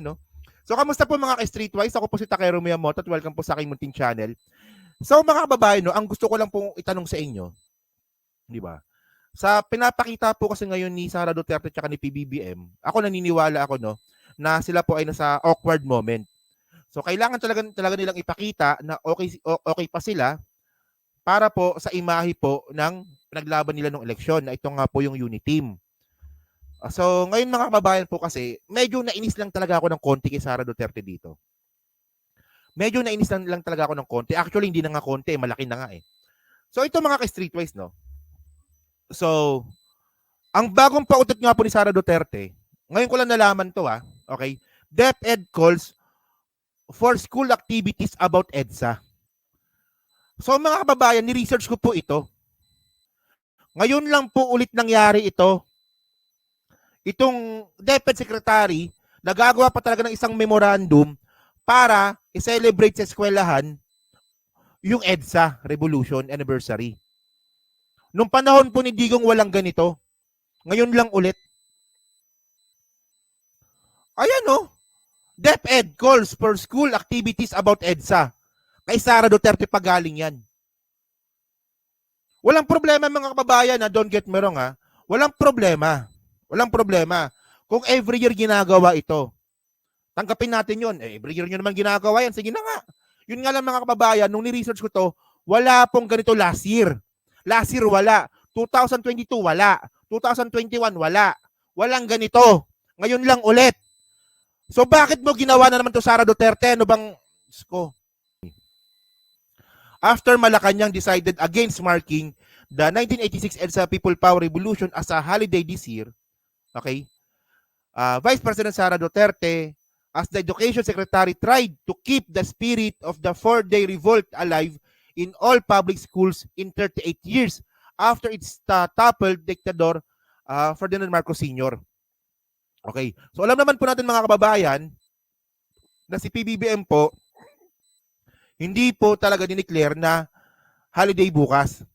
no? So, kamusta po mga ka-Streetwise? Ako po si Takero Miyamoto at welcome po sa aking munting channel. So, mga kababayan, no, ang gusto ko lang pong itanong sa inyo, di ba? Sa pinapakita po kasi ngayon ni Sara Duterte at ni PBBM, ako naniniwala ako, no, na sila po ay nasa awkward moment. So, kailangan talaga nilang ipakita na okay pa sila para po sa imahe po ng pinaglaban nila ng eleksyon na ito nga po yung unity team. So, ngayon mga kababayan po kasi, medyo nainis lang talaga ako ng konti kay Sara Duterte dito. Medyo nainis lang talaga ako ng konti. Actually, hindi na nga konti, malaki na nga eh. So, ito mga ka-Streetwise, no? So, ang bagong pautot nga po ni Sara Duterte, ngayon ko lang nalaman to okay? DepEd calls for school activities about EDSA. So mga kababayan, ni-research ko po ito. Ngayon lang po ulit nangyari ito. Itong DepEd Secretary, nagagawa pa talaga ng isang memorandum para i-celebrate sa eskwelahan yung EDSA Revolution Anniversary. Nung panahon po ni Digong walang ganito. Ngayon lang ulit. Ayan no. DepEd calls for school activities about EDSA. Kay Sara Duterte pa galing yan. Walang problema mga kababayan, don't get me wrong Walang problema. Walang problema. Kung every year ginagawa ito, tanggapin natin yun. Every year nyo naman ginagawa yan. Sige na nga. Yun nga lang mga kababayan, nung ni-research ko to, wala pong ganito last year. Last year wala. 2022 wala. 2021 wala. Walang ganito. Ngayon lang ulit. So bakit mo ginawa na naman to Sara Duterte? Ano bang ko? After Malacanang decided against marking the 1986 EDSA People Power Revolution as a holiday this year, okay, Vice President Sara Duterte, as the Education Secretary, tried to keep the spirit of the 4-day revolt alive in all public schools in 38 years after its toppled dictator Ferdinand Marcos Sr. Okay, so alam naman po natin mga kababayan na si PBBM po hindi po talaga dineclare na holiday bukas.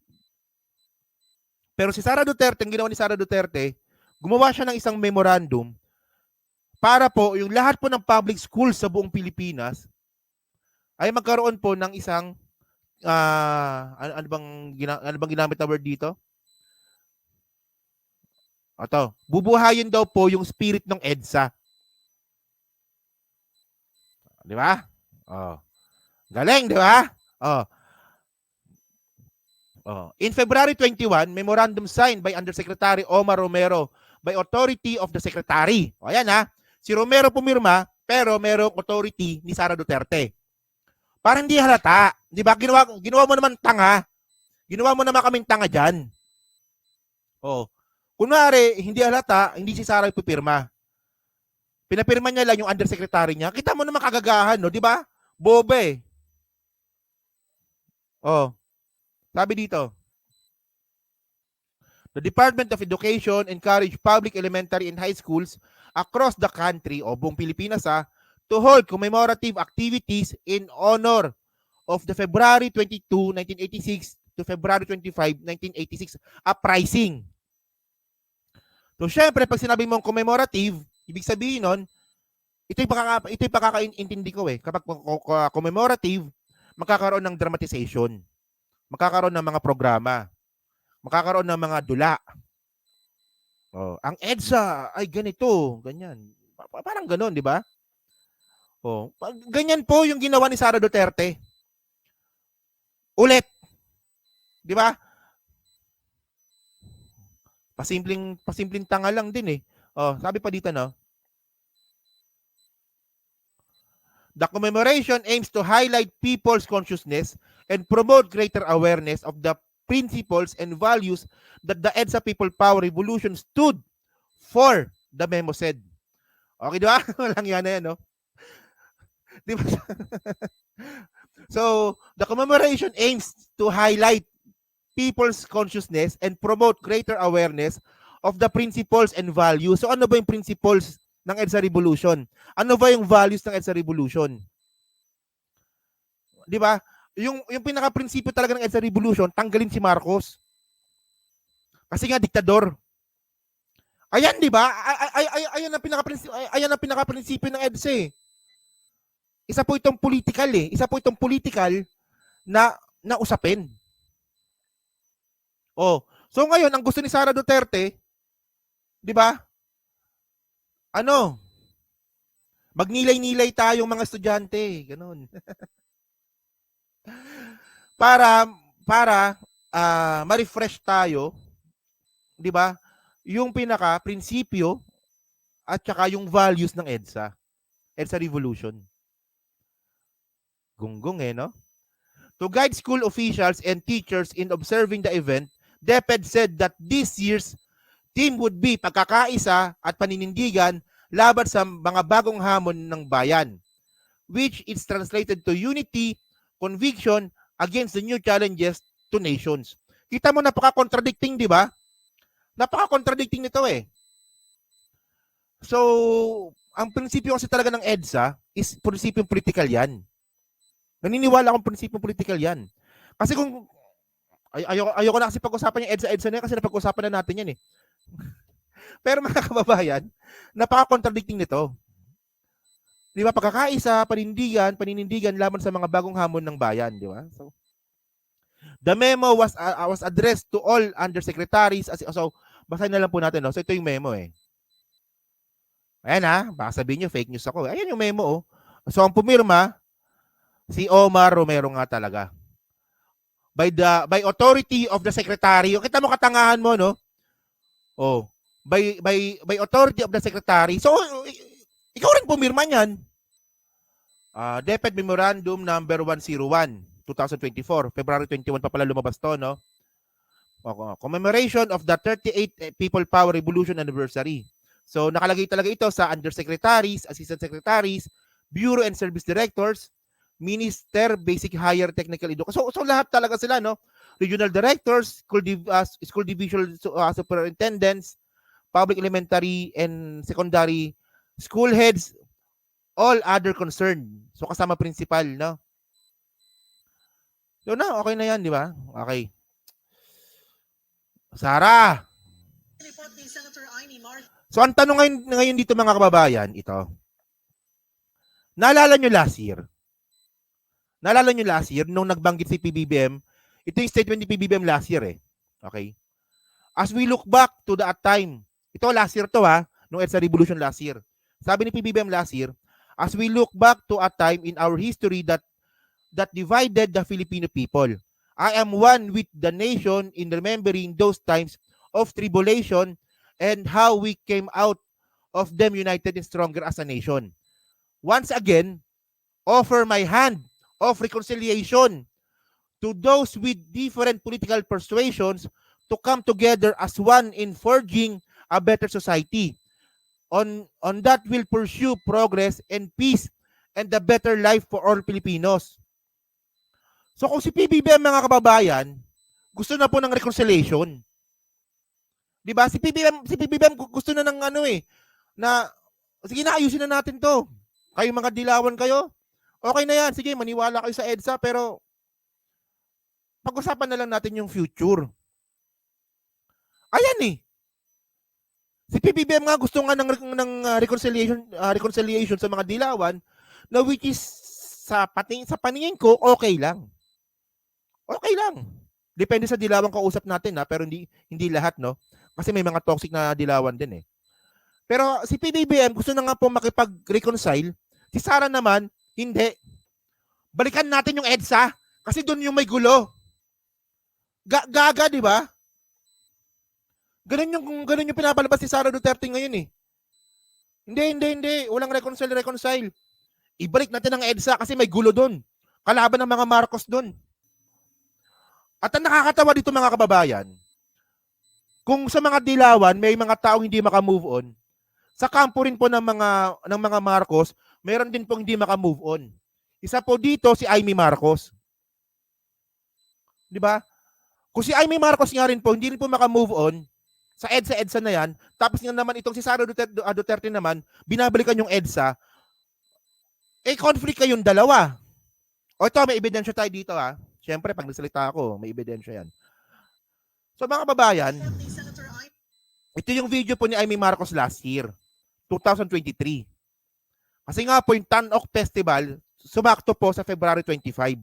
Pero si Sara Duterte, ang ginawa ni Sara Duterte, gumawa siya ng isang memorandum para po yung lahat po ng public schools sa buong Pilipinas ay magkaroon po ng isang ano bang ginamit na word dito? Ito, bubuhayin daw po yung spirit ng EDSA. Di ba? Oh. Galing, di ba? Oh. In February 21, memorandum signed by Undersecretary Omar Romero by authority of the Secretary. O ayan si Romero pumirma pero merong authority ni Sara Duterte. Para hindi halata. Di ba? Ginawa mo naman tanga. Ginawa mo naman kaming tanga dyan. Kunwari, hindi halata, hindi si Sara ipipirma. Pinapirma niya lang yung undersecretary niya. Kita mo naman kagagahan, no? Di ba? Bobe. Sabi dito, the Department of Education encourage public elementary and high schools across the country o buong Pilipinas to hold commemorative activities in honor of the February 22, 1986 to February 25, 1986 uprising. So syempre, pag sinabi mong commemorative, ibig sabihin nun, ito'y pakakaintindi ko Kapag commemorative, magkakaroon ng dramatization. Magkakaroon ng mga programa. Magkakaroon ng mga dula. Ang EDSA ay ganito, ganyan. Parang ganoon, di ba? Ganyan po yung ginawa ni Sara Duterte. Ulit. Di ba? Pasimpleng tanga lang din sabi pa dito the commemoration aims to highlight people's consciousness and promote greater awareness of the principles and values that the EDSA People Power Revolution stood for, the memo said. Okay, di ba? Walang yan na yan, no? Di ba? So, the commemoration aims to highlight people's consciousness and promote greater awareness of the principles and values. So, ano ba yung principles ng EDSA Revolution? Ano ba yung values ng EDSA Revolution? Di ba? Yung pinaka-prinsipyo talaga ng EDSA Revolution, tanggalin si Marcos. Kasi nga, diktador. Ayan, di ba? Ayan ang pinaka-prinsipyo ng EDSA eh. Isa po itong political eh. Isa po itong political na usapin. Oh, so ngayon ang gusto ni Sara Duterte, 'di ba? Ano? Magnilay-nilay tayong mga estudyante, ganun. para ma-refresh tayo, 'di ba? Yung pinaka prinsipyo at saka yung values ng EDSA. EDSA Revolution. Gunggong eh, no? To guide school officials and teachers in observing the event, DepEd said that this year's theme would be pagkakaisa at paninindigan laban sa mga bagong hamon ng bayan, which is translated to unity, conviction against the new challenges to nations. Kita mo, napaka-contradicting, di ba? Napaka-contradicting nito eh. So, ang prinsipyo kasi talaga ng EDSA is prinsipyong political yan. Naniniwala akong prinsipyong political yan. Kasi kung ayoko na kasi pag-usapan yung EDSA na yan kasi napag-usapan na natin yan eh. Pero mga kababayan, napaka-contradicting nito. Di ba? Pagkakaisa, paninindigan laban sa mga bagong hamon ng bayan, di ba? So, the memo was addressed to all undersecretaries. So, basahin na lang po natin. No? So, ito yung memo eh. Ayan ha, baka sabihin nyo, fake news ako. Ayan yung memo oh. So, ang pumirma, si Omar Romero nga talaga. By authority of the secretary. Kita mo katangahan mo, no? Oh, by authority of the secretary. So, ikaw rin pumirma niyan. DepEd Memorandum number 101, 2024. February 21 pa pala lumabas to, no? Commemoration of the 38th People Power Revolution Anniversary. So, nakalagay talaga ito sa undersecretaries, assistant secretaries, bureau and service directors, minister, basic higher technical education. So lahat talaga sila, no? Regional directors, school division superintendents, public elementary and secondary school heads, all other concerned. So kasama principal, no? So na, okay na yan, di ba? Okay. Sara! So ang tanong ngayon dito mga kababayan, ito. Naalala nyo last year, nung nagbanggit si PBBM, ito yung statement ni PBBM last year eh. Okay? As we look back to that time, ito last year to ha, nung EDSA Revolution last year. Sabi ni PBBM last year, as we look back to a time in our history that divided the Filipino people, I am one with the nation in remembering those times of tribulation and how we came out of them united and stronger as a nation. Once again, offer my hand of reconciliation to those with different political persuasions to come together as one in forging a better society. On that will pursue progress and peace and a better life for all Filipinos. So kung si PBBM mga kababayan, gusto na po ng reconciliation. 'Di ba? Si PBBM gusto na ng ano eh, na sige na ayusin na natin 'to. Kayo mga dilawan kayo, okay na yan. Sige, maniwala kayo sa EDSA, pero pag-usapan na lang natin yung future. Ayan eh. Si PBBM nga gusto nga ng reconciliation sa mga dilawan, na which is sa paningin ko, okay lang. Okay lang. Depende sa dilawang kausap natin ha, pero hindi lahat, no? Kasi may mga toxic na dilawan din eh. Pero si PBBM gusto na nga po makipag-reconcile. Si Sara naman, hindi. Balikan natin yung EDSA kasi doon yung may gulo. Gaga, di ba? Ganun yung pinapalabas si Sara Duterte ngayon eh. Hindi. Walang reconcile. Ibalik natin ang EDSA kasi may gulo doon. Kalaban ng mga Marcos doon. At ang nakakatawa dito mga kababayan, kung sa mga dilawan may mga taong hindi maka-move on, sa kampo rin po ng mga Marcos, meron din pong hindi maka-move on. Isa po dito si Amy Marcos. 'Di ba? Kung si Amy Marcos nga rin po hindi rin po maka-move on sa EDSA na 'yan, tapos nga naman itong si Sara Duterte naman, binabalikan yung EDSA, conflict kayong dalawa. O ito, may ebidensya tayo dito ha. Siyempre, pag nagsalita ako, may ebidensya yan. So mga kababayan, Ito yung video po ni Amy Marcos last year, 2023. Kasi nga po yung Tanok Festival, sumakto po sa February 25.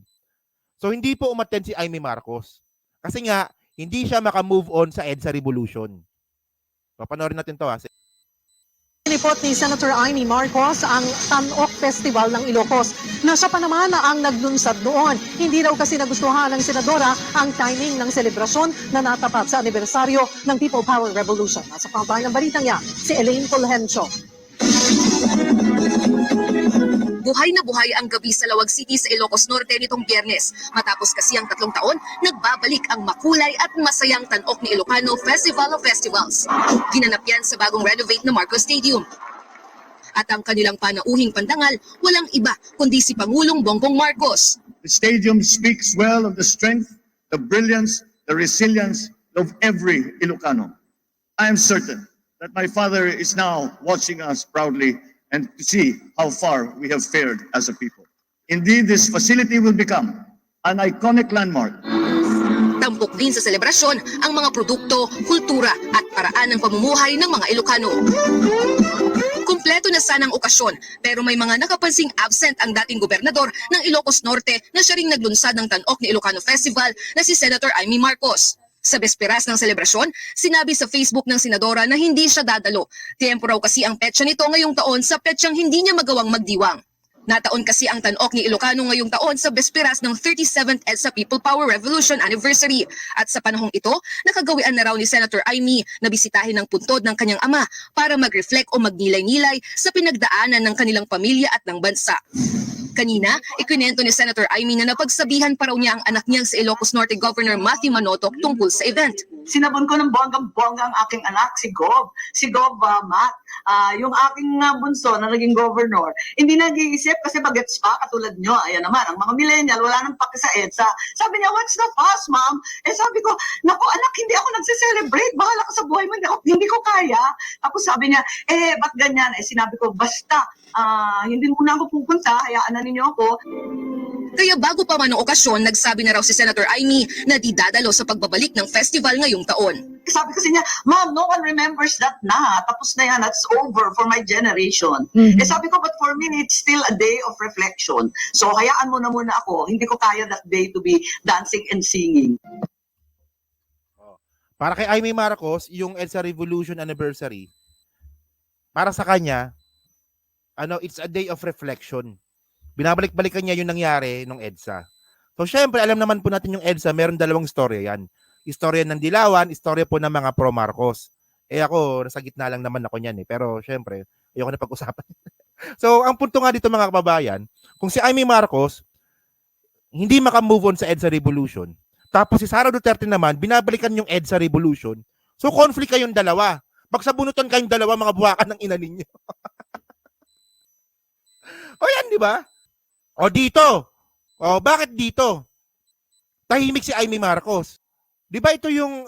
So hindi po umattend si Amy Marcos. Kasi nga, hindi siya makamove on sa EDSA Revolution. Papanoorin natin to ha. Inipot ni Senator Amy Marcos ang Tanok Festival ng Ilocos na siya pa naman ang naglunsad doon. Hindi raw kasi nagustuhan ng senadora ang timing ng selebrasyon na natapat sa anibersaryo ng People Power Revolution. Nasa frontline ng balitang niya, si Elaine Fulgencio. Buhay na buhay ang gabi sa Lawag City sa Ilocos Norte nitong Biyernes. Matapos kasi ang 3 taon, nagbabalik ang makulay at masayang Tanok ni Ilocano Festival of Festivals. Ginanap yan sa bagong renovate na Marcos Stadium. At ang kanilang panauhing pandangal, walang iba kundi si Pangulong Bongbong Marcos. The stadium speaks well of the strength, the brilliance, the resilience of every Ilocano. I am certain that my father is now watching us proudly and to see how far we have fared as a people. Indeed, this facility will become an iconic landmark. Tampok din sa selebrasyon ang mga produkto, kultura at paraan ng pamumuhay ng mga Ilocano. Kumpleto na sana ang okasyon pero may mga nakapansing absent ang dating gobernador ng Ilocos Norte na siya ring naglunsad ng Tanok ni Ilocano Festival na si Senator Amy Marcos. Sa besperas ng selebrasyon, sinabi sa Facebook ng senadora na hindi siya dadalo. Tiempo raw kasi ang petsa nito ngayong taon sa petsang hindi niya magawang magdiwang. Nataon kasi ang Tanok ni Ilocano ngayong taon sa besperas ng 37th EDSA People Power Revolution Anniversary. At sa panahong ito, nakagawian na raw ni Senator Amy na bisitahin ng puntod ng kanyang ama para mag-reflect o magnilay-nilay sa pinagdaanan ng kanilang pamilya at ng bansa. Kanina, ikinento ni Senator Amy na napagsabihan pa raw niya ang anak niyang sa Ilocos Norte Governor Matthew Manotoc tungkol sa event. Sinabon ko ng bonggang-bongga ang aking anak, si Gov, Matt, yung aking bunso na naging governor. Hindi nag-iisip kasi bagets pa, katulad nyo, ayan naman, ang mga millennial, wala nang pake sa EDSA. Sabi niya, what's the fuss, ma'am? Eh sabi ko, naku anak, hindi ako nagse-celebrate, bahala ka sa buhay mo, hindi ko kaya. Tapos sabi niya, ba't ganyan? Sinabi ko, basta, hindi muna ako pupunta, hayaan na ninyo ako. Kaya bago pa man ang okasyon, nagsabi na raw si Senator Amy na di dadalo sa pagbabalik ng festival ngayong taon. Sabi kasi niya, ma'am, no one remembers that na. Tapos na yan, that's over for my generation. Sabi ko, but for me, it's still a day of reflection. So, hayaan mo na muna ako. Hindi ko kaya that day to be dancing and singing. Para kay Amy Marcos, yung EDSA Revolution Anniversary, para sa kanya, it's a day of reflection. Binabalik-balikan niya yung nangyari nung EDSA. So, syempre, alam naman po natin yung EDSA, meron dalawang istorya yan. Istorya ng Dilawan, istorya po ng mga pro-Marcos. Ako, nasa gitna lang naman ako niyan Pero, syempre, ayoko na pag-usapan. So, ang punto nga dito mga kababayan, kung si Amy Marcos, hindi makamove on sa EDSA Revolution, tapos si Sara Duterte naman, binabalikan yung EDSA Revolution, so conflict kayong dalawa. Magsabunutan kayong dalawa, mga buwakan ng ina ninyo. O yan, di ba? O dito. O bakit dito? Tahimik si Amy Marcos. 'Di ba ito yung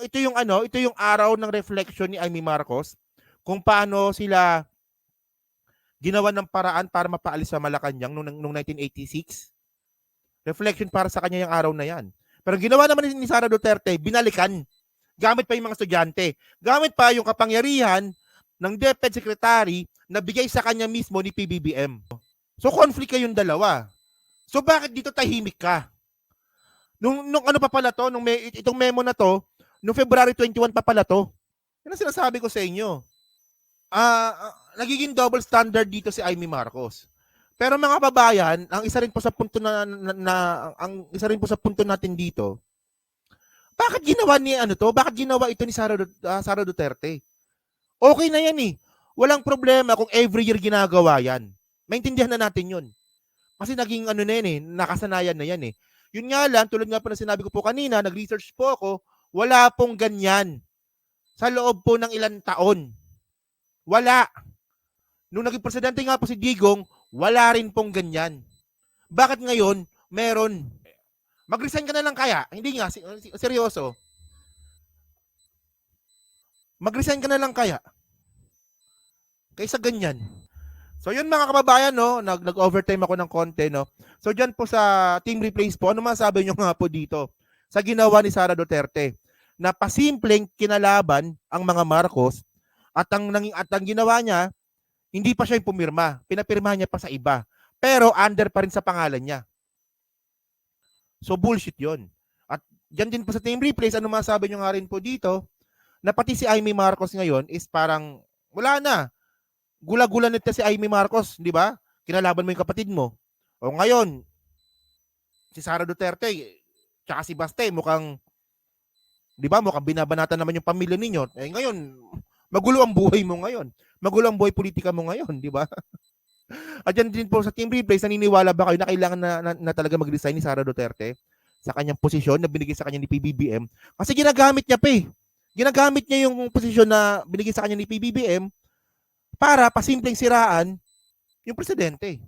araw ng reflection ni Amy Marcos kung paano sila ginawa ng paraan para mapaalis sa Malacanang nung 1986. Reflection para sa kanya yung araw na 'yan. Pero ginawa naman ni Sara Duterte, binalikan. Gamit pa yung mga estudyante. Gamit pa yung kapangyarihan ng DepEd Secretary na bigay sa kanya mismo ni PBBM. So conflict kayong dalawa. So bakit dito tahimik ka? Nung ano pa pala to, itong memo na to, nung February 21 pa pala to. Yan ang sinasabi ko sa inyo. Nagiging double standard dito si Amy Marcos. Pero mga babayan, ang isa rin po sa punto ang isa rin po sa punto natin dito, bakit ginawa ni Bakit ginawa ito ni Sara Duterte? Okay na yan Walang problema kung every year ginagawa yan. Maintindihan na natin 'yun. Kasi naging nakasanayan na yan Yun nga lang, tulad nga po na sinabi ko po kanina, nag-research po ako, wala pong ganyan. Sa loob po ng ilang taon. Wala. Nung naging presidente nga po si Digong, wala rin pong ganyan. Bakit ngayon, meron? Mag-resign ka na lang kaya? Hindi nga, seryoso. Mag-resign ka na lang kaya? Kaysa ganyan. So yun mga kababayan, nag-overtime ako ng konti, So dyan po sa team replace po, ano masabi nyo nga po dito sa ginawa ni Sara Duterte na pasimpleng kinalaban ang mga Marcos At ang ginawa niya, hindi pa siya yung pumirma. Pinapirmahan niya pa sa iba. Pero under pa rin sa pangalan niya. So bullshit 'yon. At diyan din po sa team replays, ano masabi niyo nga rin po dito, na pati si Amy Marcos ngayon is parang wala na. Gula-gula nito si Amy Marcos, di ba? Kinalaban mo yung kapatid mo. O ngayon, si Sara Duterte, tsaka si Baste, mukhang, di ba, mukhang binabanatan naman yung pamilya ninyo. Eh ngayon, magulo ang buhay mo ngayon. Magulo ang buhay politika mo ngayon, di ba? At yan din po sa team replays, naniniwala ba kayo na kailangan na talaga mag-resign ni Sara Duterte sa kanyang posisyon na binigay sa kanya ni PBBM? Kasi ginagamit niya pa eh. Ginagamit niya yung posisyon na binigay sa kanya ni PBBM para pasimpleng siraan yung presidente.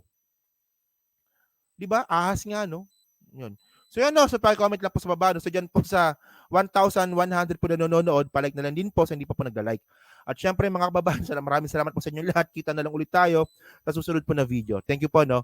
Di ba? Ahas nga, no? Yun. So yan, no? So pa-comment lang po sa baba. No? So dyan po sa 1,100 po na nanonood, palike na lang din po sa hindi pa po nagla-like. At syempre mga kababayan, maraming salamat po sa inyo lahat. Kita na lang ulit tayo sa susunod po na video. Thank you po, no?